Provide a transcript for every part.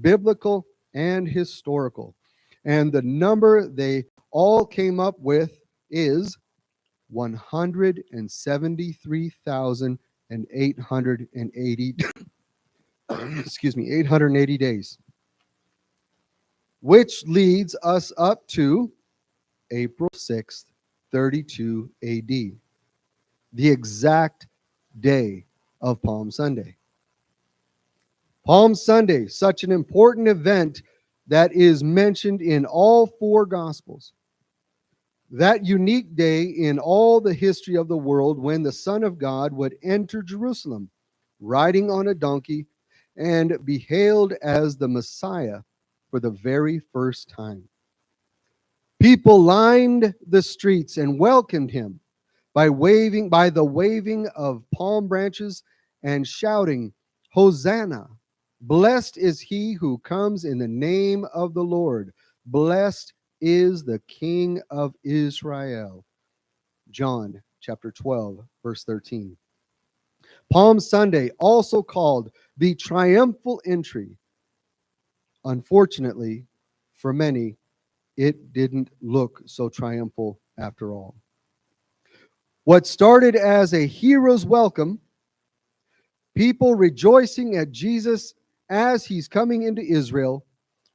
biblical and historical. And the number they all came up with is 173,880 excuse me, 880 days, which leads us up to April 6th, 32 AD, the exact day of Palm Sunday. Palm Sunday, such an important event that is mentioned in all four Gospels. That unique day in all the history of the world when the Son of God would enter Jerusalem, riding on a donkey, and be hailed as the Messiah for the very first time. People lined the streets and welcomed him by the waving of palm branches and shouting, Hosanna! Blessed is he who comes in the name of the Lord. Blessed is the King of Israel. John chapter 12, verse 13. Palm Sunday, also called the triumphal entry. Unfortunately, for many, it didn't look so triumphal after all. What started as a hero's welcome, people rejoicing at Jesus as he's coming into Israel,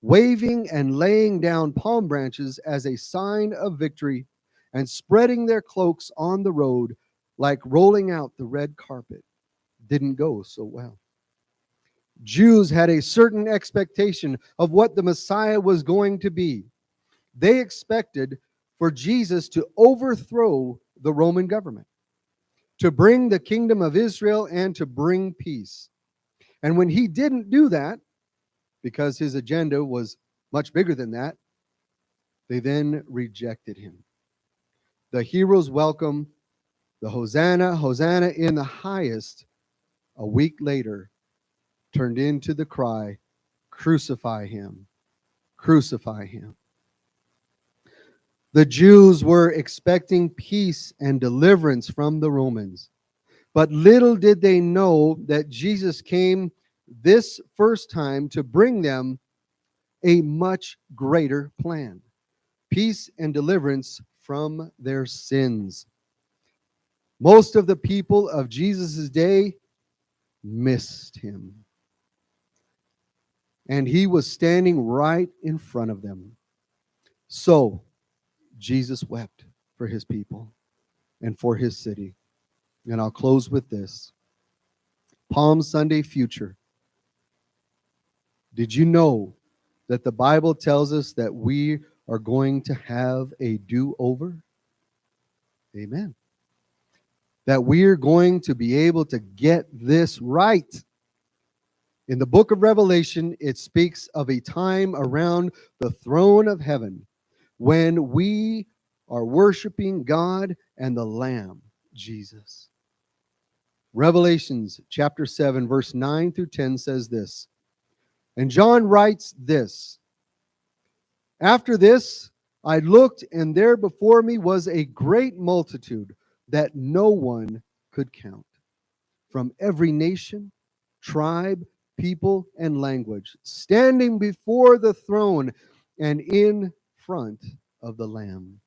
waving and laying down palm branches as a sign of victory, and spreading their cloaks on the road like rolling out the red carpet, didn't go so well. Jews had a certain expectation of what the Messiah was going to be. They expected for Jesus to overthrow the Roman government, to bring the kingdom of Israel, and to bring peace. And when he didn't do that, because his agenda was much bigger than that, they then rejected him. The heroes welcome, the Hosanna, Hosanna in the highest, a week later turned into the cry, crucify him, crucify him. The Jews were expecting peace and deliverance from the Romans. But little did they know that Jesus came this first time to bring them a much greater plan: peace and deliverance from their sins. Most of the people of Jesus' day missed him. And he was standing right in front of them. So Jesus wept for his people and for his city. And I'll close with this. Palm Sunday future. Did you know that the Bible tells us that we are going to have a do-over? Amen. That we're going to be able to get this right. In the book of Revelation, it speaks of a time around the throne of heaven when we are worshiping God and the Lamb, Jesus. Revelations chapter 7, verse 9 through 10 says this. And John writes this. After this, I looked, and there before me was a great multitude that no one could count, from every nation, tribe, people, and language, standing before the throne and in front of the Lamb.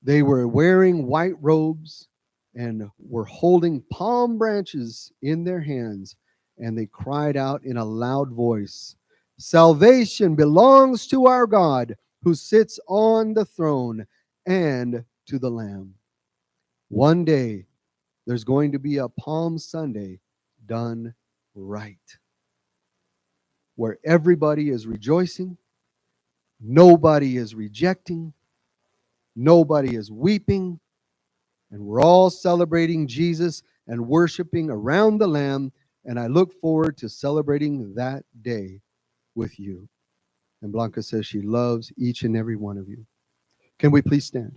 They were wearing white robes and were holding palm branches in their hands, and they cried out in a loud voice, Salvation belongs to our God who sits on the throne and to the Lamb. One day, there's going to be a Palm Sunday done right, where everybody is rejoicing, nobody is rejecting, nobody is weeping, and we're all celebrating Jesus and worshiping around the Lamb, and I look forward to celebrating that day with you. And Blanca says she loves each and every one of you. Can we please stand?